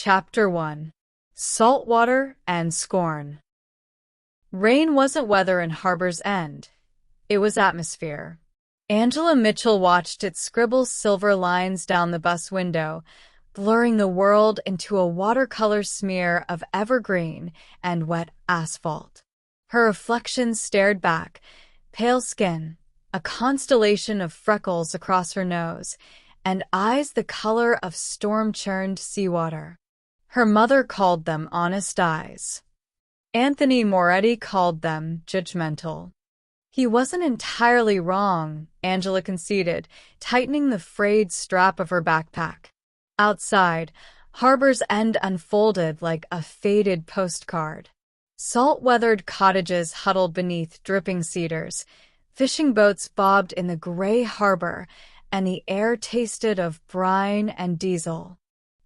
Chapter 1. Saltwater and Scorn. Rain wasn't weather in Harbor's End. It was atmosphere. Angela Mitchell watched it scribble silver lines down the bus window, blurring the world into a watercolor smear of evergreen and wet asphalt. Her reflection stared back, pale skin, a constellation of freckles across her nose, and eyes the color of storm-churned seawater. Her mother called them honest eyes. Anthony Moretti called them judgmental. He wasn't entirely wrong, Angela conceded, tightening the frayed strap of her backpack. Outside, Harbor's End unfolded like a faded postcard. Salt-weathered cottages huddled beneath dripping cedars, fishing boats bobbed in the gray harbor, and the air tasted of brine and diesel.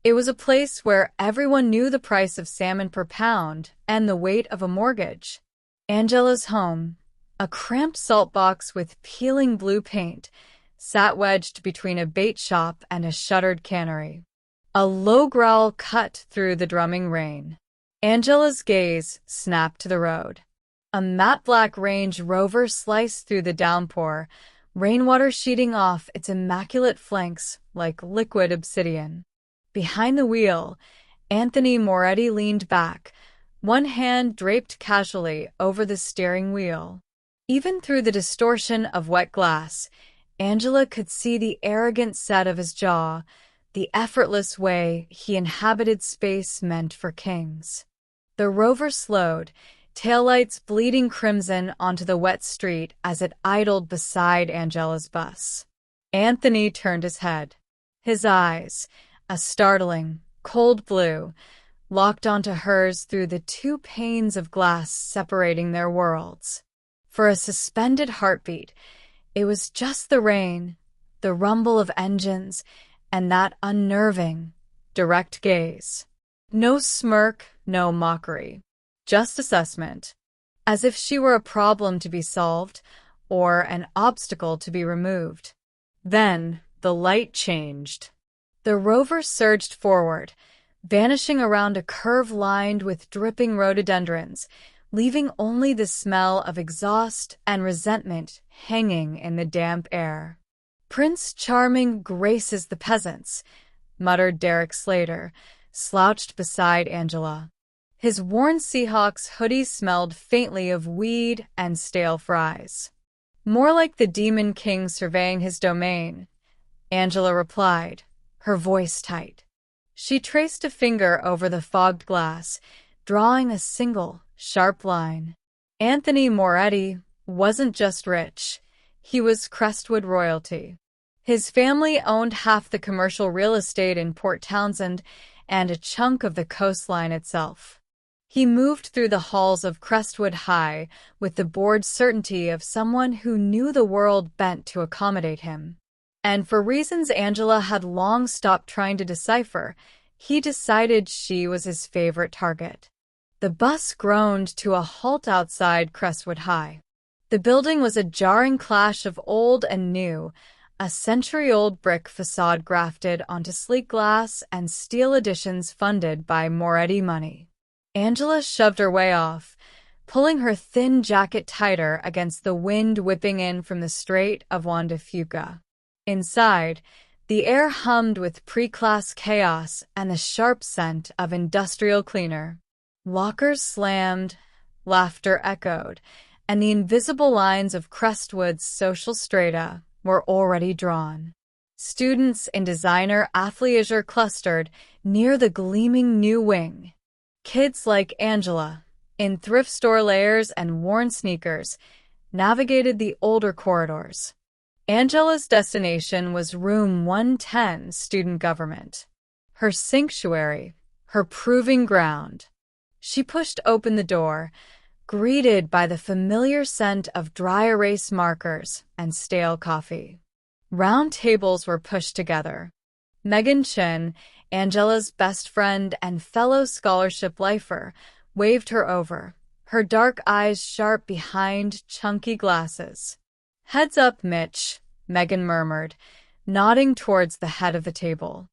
It was a place where everyone knew the price of salmon per pound and the weight of a mortgage. Angela's home, a cramped salt box with peeling blue paint, sat wedged between a bait shop and a shuttered cannery. A low growl cut through the drumming rain. Angela's gaze snapped to the road. A matte-black Range Rover sliced through the downpour, rainwater sheeting off its immaculate flanks like liquid obsidian. Behind the wheel, Anthony Moretti leaned back, one hand draped casually over the steering wheel. Even through the distortion of wet glass, Angela could see the arrogant set of his jaw, the effortless way he inhabited space meant for kings. The Rover slowed, taillights bleeding crimson onto the wet street as it idled beside Angela's bus. Anthony turned his head. His eyes, a startling, cold blue, locked onto hers through the two panes of glass separating their worlds. For a suspended heartbeat, it was just the rain, the rumble of engines, and that unnerving, direct gaze. No smirk, no mockery. Just assessment. As if she were a problem to be solved, or an obstacle to be removed. Then, the light changed. The Rover surged forward, vanishing around a curve lined with dripping rhododendrons, leaving only the smell of exhaust and resentment hanging in the damp air. "Prince Charming graces the peasants," muttered Derek Slater, slouched beside Angela. His worn Seahawks hoodie smelled faintly of weed and stale fries. "More like the Demon King surveying his domain," Angela replied, her voice tight. She traced a finger over the fogged glass, drawing a single, sharp line. Anthony Moretti wasn't just rich. He was Crestwood royalty. His family owned half the commercial real estate in Port Townsend and a chunk of the coastline itself. He moved through the halls of Crestwood High with the bored certainty of someone who knew the world bent to accommodate him. And for reasons Angela had long stopped trying to decipher, he decided she was his favorite target. The bus groaned to a halt outside Crestwood High. The building was a jarring clash of old and new, a century-old brick facade grafted onto sleek glass and steel additions funded by Moretti money. Angela shoved her way off, pulling her thin jacket tighter against the wind whipping in from the Strait of Juan de Fuca. Inside, the air hummed with pre-class chaos and the sharp scent of industrial cleaner. Lockers slammed, laughter echoed, and the invisible lines of Crestwood's social strata were already drawn. Students in designer athleisure clustered near the gleaming new wing. Kids like Angela, in thrift store layers and worn sneakers, navigated the older corridors. Angela's destination was room 110 student government. Her sanctuary, her proving ground. She pushed open the door, greeted by the familiar scent of dry erase markers and stale coffee. Round tables were pushed together. Megan Chin, Angela's best friend and fellow scholarship lifer, waved her over, her dark eyes sharp behind chunky glasses. "Heads up, Mitch," Megan murmured, nodding towards the head of the table.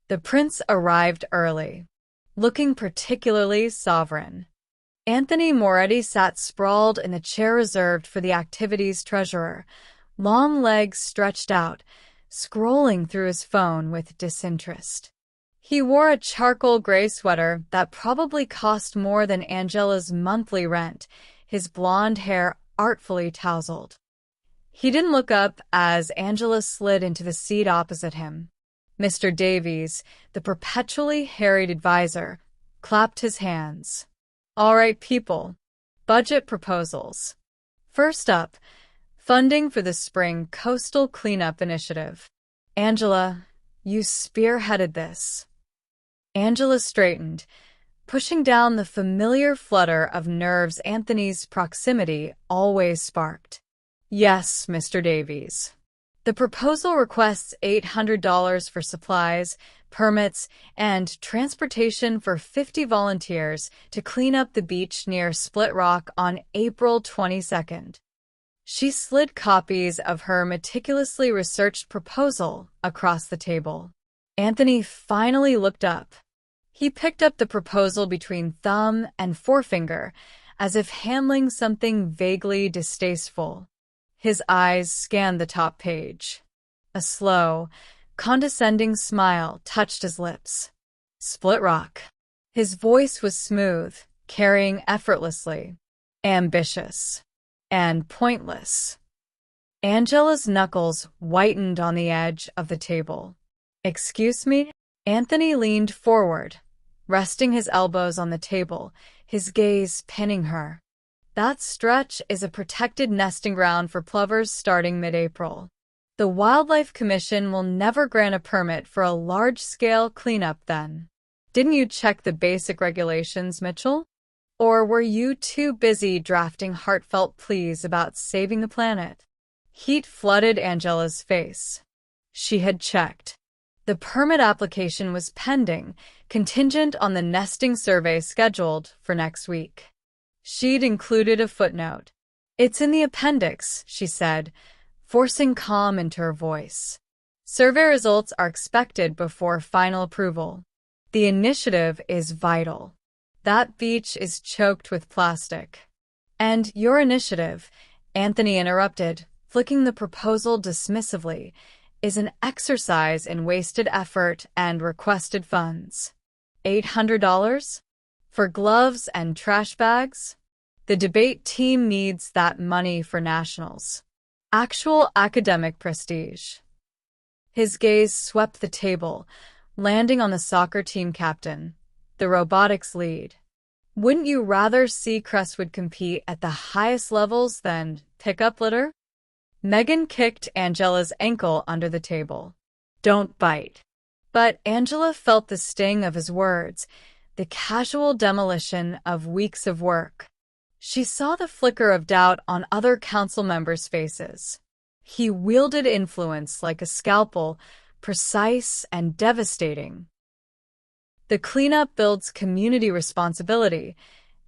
The prince arrived early. looking particularly sovereign. Anthony Moretti sat sprawled in the chair reserved for the activity's treasurer, long legs stretched out, scrolling through his phone with disinterest. He wore a charcoal gray sweater that probably cost more than Angela's monthly rent, his blonde hair artfully tousled. He didn't look up as Angela slid into the seat opposite him. Mr. Davies, the perpetually harried advisor, clapped his hands. All right, people. Budget proposals. First up, funding for the spring coastal cleanup initiative. Angela, you spearheaded this. Angela straightened, pushing down the familiar flutter of nerves Anthony's proximity always sparked. Yes, Mr. Davies. The proposal requests $800 for supplies, permits, and transportation for 50 volunteers to clean up the beach near Split Rock on April 22nd. She slid copies of her meticulously researched proposal across the table. Anthony finally looked up. He picked up the proposal between thumb and forefinger, as if handling something vaguely distasteful. His eyes scanned the top page. A slow, condescending smile touched his lips. Split Rock. His voice was smooth, carrying effortlessly. Ambitious. And pointless. Angela's knuckles whitened on the edge of the table. Excuse me? Anthony leaned forward, resting his elbows on the table, his gaze pinning her. That stretch is a protected nesting ground for plovers starting mid-April. The Wildlife Commission will never grant a permit for a large-scale cleanup then. Didn't you check the basic regulations, Mitchell? Or were you too busy drafting heartfelt pleas about saving the planet? Heat flooded Angela's face. She had checked. The permit application was pending, contingent on the nesting survey scheduled for next week. She'd included a footnote. It's in the appendix, she said, forcing calm into her voice. Survey results are expected before final approval. The initiative is vital. That beach is choked with plastic. And your initiative, Anthony interrupted, flicking the proposal dismissively, is an exercise in wasted effort and requested funds. $800? For gloves and trash bags? The debate team needs that money for nationals. Actual academic prestige. His gaze swept the table, landing on the soccer team captain, the robotics lead. Wouldn't you rather see Crestwood compete at the highest levels than pick up litter? Megan kicked Angela's ankle under the table. Don't bite. But Angela felt the sting of his words, the casual demolition of weeks of work. She saw the flicker of doubt on other council members' faces. He wielded influence like a scalpel, precise and devastating. The cleanup builds community responsibility,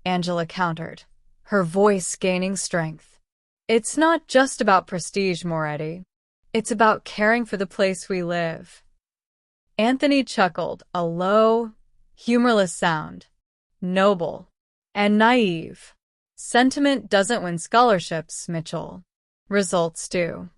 Angela countered, her voice gaining strength. It's not just about prestige, Moretti. It's about caring for the place we live. Anthony chuckled, a low, humorless sound. Noble. And naive. Sentiment doesn't win scholarships, Mitchell. Results do.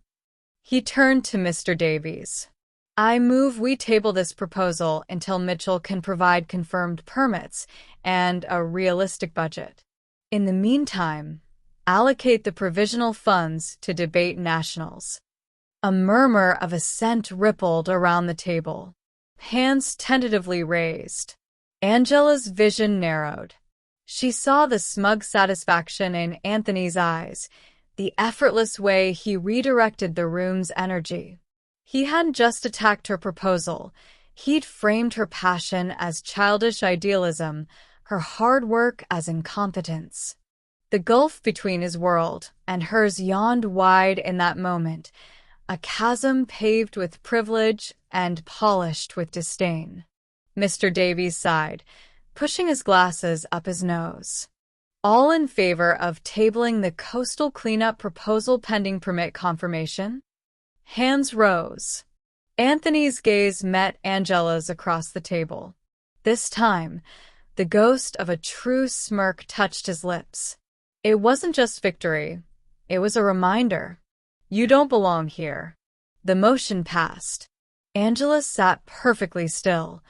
He turned to Mr. Davies. I move we table this proposal until Mitchell can provide confirmed permits and a realistic budget. In the meantime, allocate the provisional funds to debate nationals. A murmur of assent rippled around the table. Hands tentatively raised. Angela's vision narrowed. She saw the smug satisfaction in Anthony's eyes, the effortless way he redirected the room's energy. He hadn't just attacked her proposal. He'd framed her passion as childish idealism, her hard work as incompetence. The gulf between his world and hers yawned wide in that moment, a chasm paved with privilege and polished with disdain. Mr. Davies sighed, pushing his glasses up his nose. All in favor of tabling the coastal cleanup proposal pending permit confirmation? Hands rose. Anthony's gaze met Angela's across the table. This time, the ghost of a true smirk touched his lips. It wasn't just victory. It was a reminder. You don't belong here. The motion passed. Angela sat perfectly still,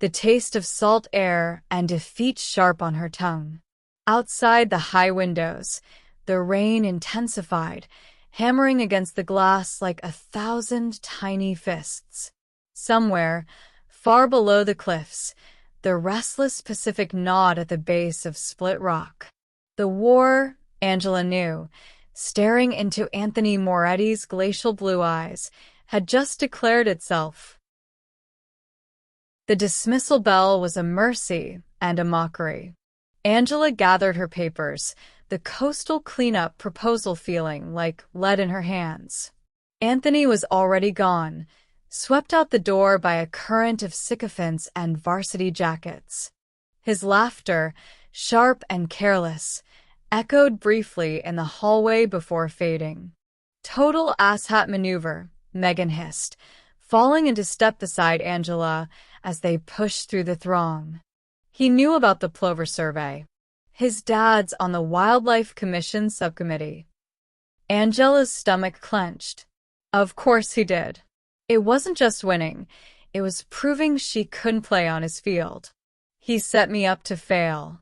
the taste of salt air and defeat sharp on her tongue. Outside the high windows, the rain intensified, hammering against the glass like 1,000 tiny fists. Somewhere, far below the cliffs, the restless Pacific gnawed at the base of Split Rock. The war, Angela knew, staring into Anthony Moretti's glacial blue eyes, had just declared itself. The dismissal bell was a mercy and a mockery. Angela gathered her papers, the coastal cleanup proposal feeling like lead in her hands. Anthony was already gone, swept out the door by a current of sycophants and varsity jackets. His laughter, sharp and careless, echoed briefly in the hallway before fading. Total asshat maneuver, Megan hissed, falling into step beside Angela as they pushed through the throng. He knew about the plover survey. His dad's on the Wildlife Commission subcommittee. Angela's stomach clenched. Of course he did. It wasn't just winning, it was proving she couldn't play on his field. He set me up to fail.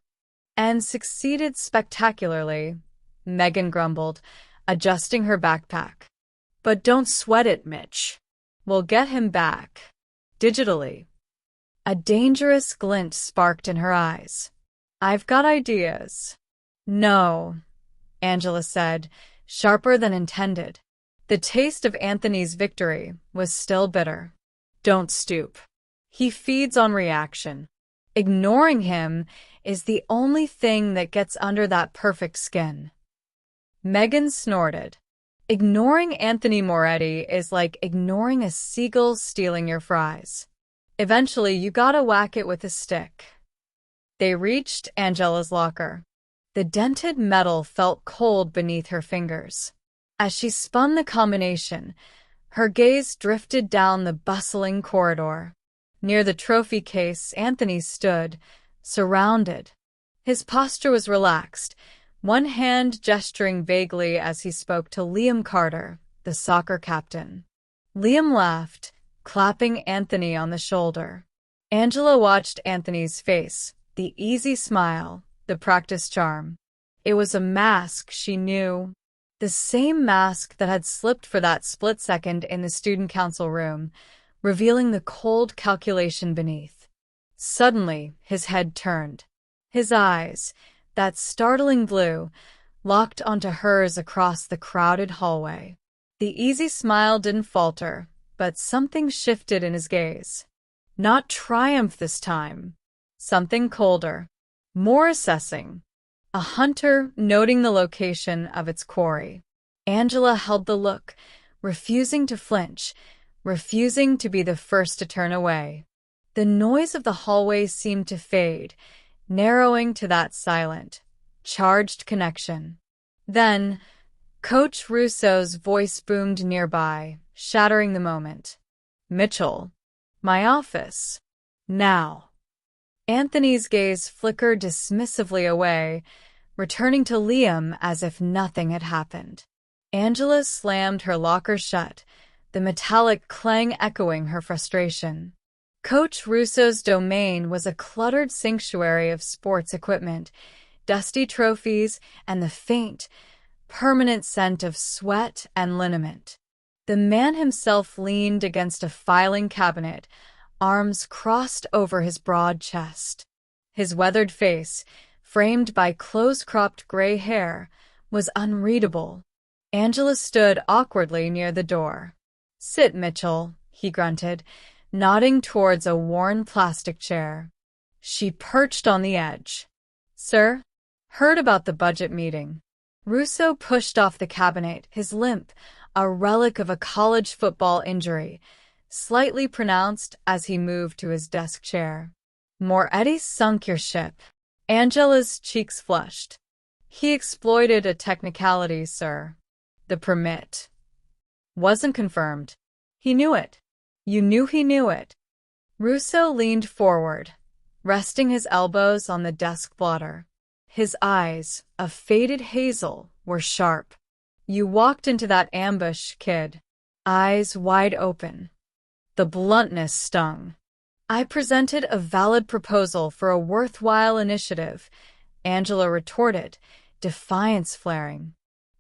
And succeeded spectacularly, Megan grumbled, adjusting her backpack. But don't sweat it, Mitch. We'll get him back. Digitally. A dangerous glint sparked in her eyes. I've got ideas. No, Angela said, sharper than intended. The taste of Anthony's victory was still bitter. Don't stoop. He feeds on reaction. Ignoring him is the only thing that gets under that perfect skin. Megan snorted. Ignoring Anthony Moretti is like ignoring a seagull stealing your fries. Eventually, you gotta whack it with a stick. They reached Angela's locker. The dented metal felt cold beneath her fingers. As she spun the combination, her gaze drifted down the bustling corridor. Near the trophy case, Anthony stood, surrounded. His posture was relaxed, one hand gesturing vaguely as he spoke to Liam Carter, the soccer captain. Liam laughed, clapping Anthony on the shoulder. Angela watched Anthony's face, the easy smile, the practiced charm. It was a mask she knew. The same mask that had slipped for that split second in the student council room, revealing the cold calculation beneath. Suddenly, his head turned. His eyes, that startling blue, locked onto hers across the crowded hallway. The easy smile didn't falter, but something shifted in his gaze. Not triumph this time. Something colder. More assessing. A hunter noting the location of its quarry. Angela held the look, refusing to flinch, refusing to be the first to turn away. The noise of the hallway seemed to fade, narrowing to that silent, charged connection. Then, Coach Russo's voice boomed nearby, shattering the moment. Mitchell. My office. Now. Anthony's gaze flickered dismissively away, returning to Liam as if nothing had happened. Angela slammed her locker shut, the metallic clang echoing her frustration. Coach Russo's domain was a cluttered sanctuary of sports equipment, dusty trophies, and the faint, permanent scent of sweat and liniment. The man himself leaned against a filing cabinet, arms crossed over his broad chest. His weathered face, framed by close-cropped gray hair, was unreadable. Angela stood awkwardly near the door. Sit, Mitchell, he grunted, nodding towards a worn plastic chair. She perched on the edge. Sir? Heard about the budget meeting. Russo pushed off the cabinet, his limp, a relic of a college football injury, slightly pronounced as he moved to his desk chair. Moretti sunk your ship. Angela's cheeks flushed. He exploited a technicality, sir. The permit wasn't confirmed. He knew it. You knew he knew it. Russo leaned forward, resting his elbows on the desk blotter. His eyes, a faded hazel, were sharp. You walked into that ambush, kid. Eyes wide open. The bluntness stung. I presented a valid proposal for a worthwhile initiative, Angela retorted, defiance flaring.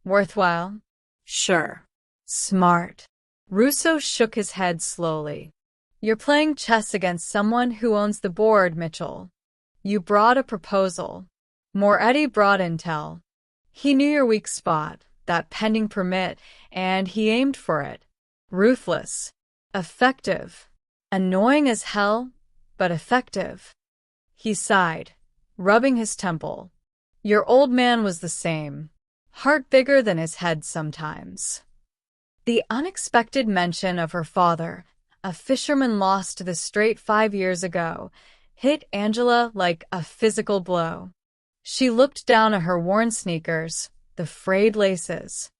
Worthwhile? Sure. Smart. Russo shook his head slowly. You're playing chess against someone who owns the board, Mitchell. You brought a proposal. Moretti brought intel. He knew your weak spot, that pending permit, and he aimed for it. Ruthless. Effective. Annoying as hell, but effective. He sighed, rubbing his temple. Your old man was the same. Heart bigger than his head sometimes. The unexpected mention of her father, a fisherman lost to the strait 5 years ago, hit Angela like a physical blow. She looked down at her worn sneakers, the frayed laces.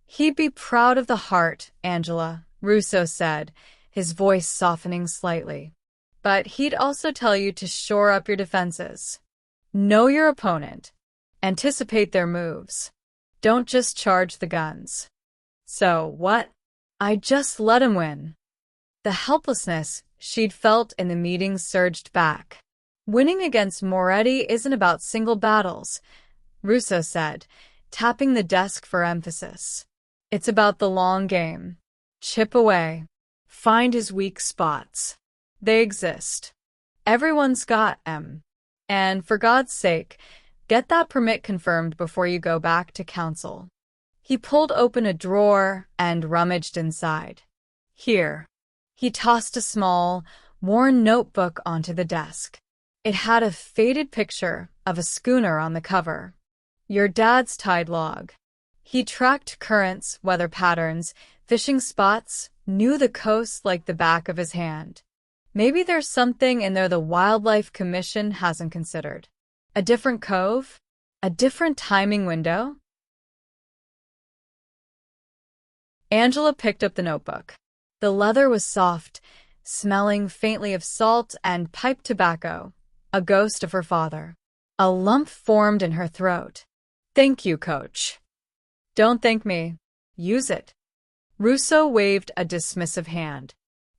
He'd be proud of the heart, Angela, Russo said, his voice softening slightly. But he'd also tell you to shore up your defenses. Know your opponent. Anticipate their moves. Don't just charge the guns. So, what? I just let him win. The helplessness she'd felt in the meeting surged back. Winning against Moretti isn't about single battles, Russo said, tapping the desk for emphasis. It's about the long game. Chip away. Find his weak spots. They exist. Everyone's got 'em. And for God's sake, get that permit confirmed before you go back to council. He pulled open a drawer and rummaged inside. Here. He tossed a small, worn notebook onto the desk. It had a faded picture of a schooner on the cover. Your dad's tide log. He tracked currents, weather patterns, fishing spots, knew the coast like the back of his hand. Maybe there's something in there the Wildlife Commission hasn't considered. A different cove? A different timing window? Angela picked up the notebook. The leather was soft, smelling faintly of salt and pipe tobacco, a ghost of her father. A lump formed in her throat. Thank you, Coach. Don't thank me. Use it. Russo waved a dismissive hand.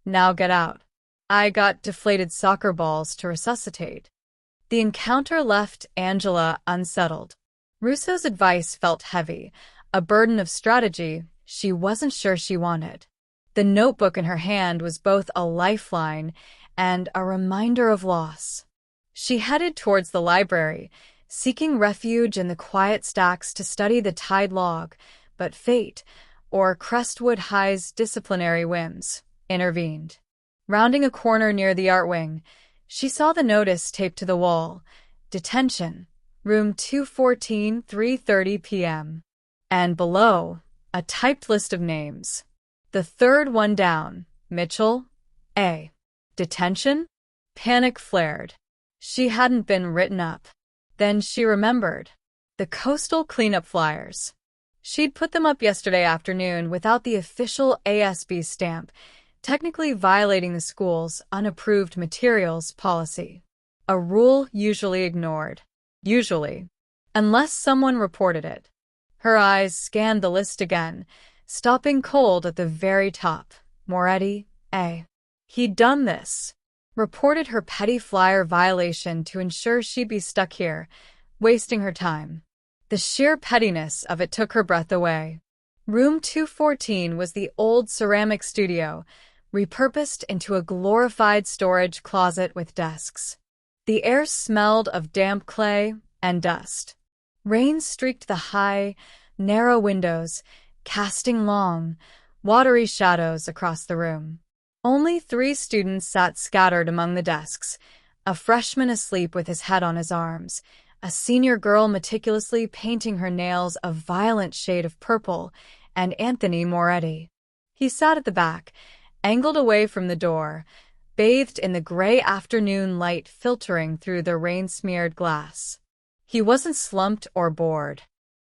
Now get out. I got deflated soccer balls to resuscitate. The encounter left Angela unsettled. Russo's advice felt heavy, a burden of strategy she wasn't sure she wanted. The notebook in her hand was both a lifeline and a reminder of loss. She headed towards the library, seeking refuge in the quiet stacks to study the tide log, but fate, or Crestwood High's disciplinary whims, intervened. Rounding a corner near the art wing, she saw the notice taped to the wall. Detention, room 214, 3:30 p.m. And below, a typed list of names. The third one down, Mitchell, A. Detention? Panic flared. She hadn't been written up. Then she remembered. The coastal cleanup flyers. She'd put them up yesterday afternoon without the official ASB stamp, technically violating the school's unapproved materials policy. A rule usually ignored. Usually. Unless someone reported it. Her eyes scanned the list again, stopping cold at the very top. Moretti, A. He'd done this. Reported her petty flyer violation to ensure she'd be stuck here, wasting her time. The sheer pettiness of it took her breath away. Room 214 was the old ceramic studio, repurposed into a glorified storage closet with desks. The air smelled of damp clay and dust. Rain streaked the high, narrow windows, casting long, watery shadows across the room. Only 3 students sat scattered among the desks, a freshman asleep with his head on his arms, a senior girl meticulously painting her nails a violent shade of purple, and Anthony Moretti. He sat at the back, angled away from the door, bathed in the gray afternoon light filtering through the rain-smeared glass. He wasn't slumped or bored.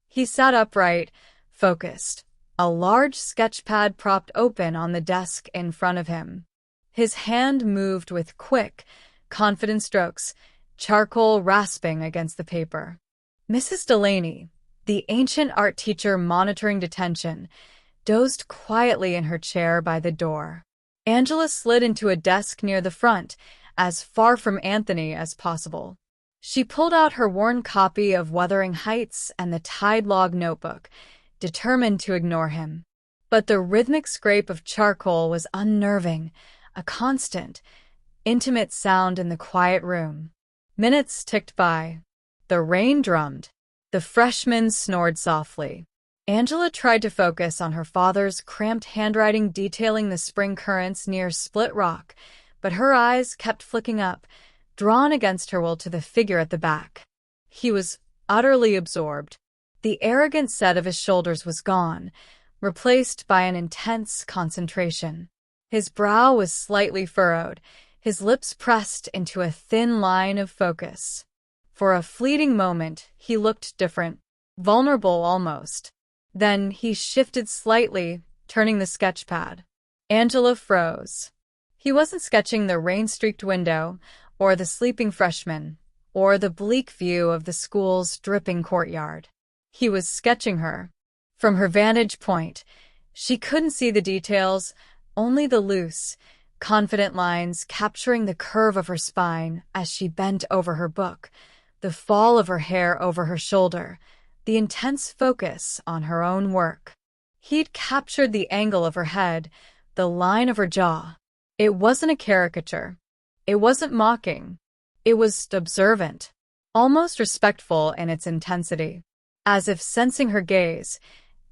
He sat upright, focused, a large sketchpad propped open on the desk in front of him. His hand moved with quick, confident strokes, charcoal rasping against the paper. Mrs. Delaney, the ancient art teacher monitoring detention, dozed quietly in her chair by the door. Angela slid into a desk near the front, as far from Anthony as possible. She pulled out her worn copy of Wuthering Heights and the Tide Log notebook, determined to ignore him. But the rhythmic scrape of charcoal was unnerving, a constant, intimate sound in the quiet room. Minutes ticked by. The rain drummed. The freshmen snored softly. Angela tried to focus on her father's cramped handwriting detailing the spring currents near Split Rock, but her eyes kept flicking up, drawn against her will to the figure at the back. He was utterly absorbed. The arrogant set of his shoulders was gone, replaced by an intense concentration. His brow was slightly furrowed, his lips pressed into a thin line of focus. For a fleeting moment, he looked different, vulnerable almost. Then he shifted slightly, turning the sketch pad. Angela froze. He wasn't sketching the rain-streaked window, or the sleeping freshman, or the bleak view of the school's dripping courtyard. He was sketching her. From her vantage point, she couldn't see the details, only the loose, confident lines capturing the curve of her spine as she bent over her book, the fall of her hair over her shoulder, the intense focus on her own work. He'd captured the angle of her head, the line of her jaw. It wasn't a caricature. It wasn't mocking. It was observant, almost respectful in its intensity. As if sensing her gaze,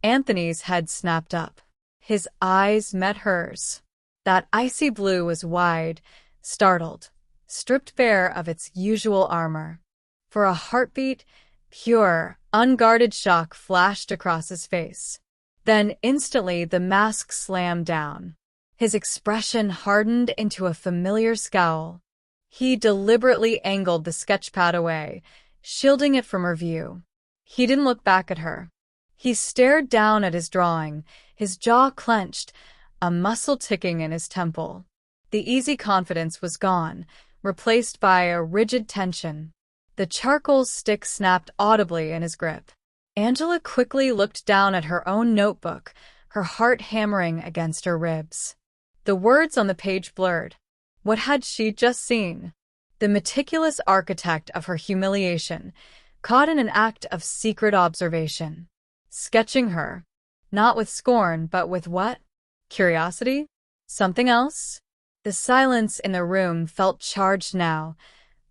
Anthony's head snapped up. His eyes met hers. That icy blue was wide, startled, stripped bare of its usual armor. For a heartbeat, pure, unguarded shock flashed across his face. Then instantly the mask slammed down. His expression hardened into a familiar scowl. He deliberately angled the sketchpad away, shielding it from her view. He didn't look back at her. He stared down at his drawing, his jaw clenched, a muscle ticking in his temple. The easy confidence was gone, replaced by a rigid tension. The charcoal stick snapped audibly in his grip. Angela quickly looked down at her own notebook, her heart hammering against her ribs. The words on the page blurred. What had she just seen? The meticulous architect of her humiliation, caught in an act of secret observation. Sketching her. Not with scorn, but with what? Curiosity? Something else? The silence in the room felt charged now,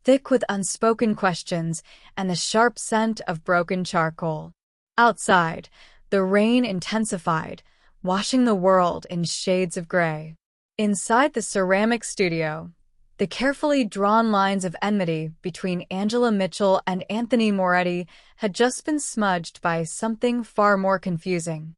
thick with unspoken questions and the sharp scent of broken charcoal. Outside, the rain intensified, washing the world in shades of gray. Inside the ceramic studio, the carefully drawn lines of enmity between Angela Mitchell and Anthony Moretti had just been smudged by something far more confusing.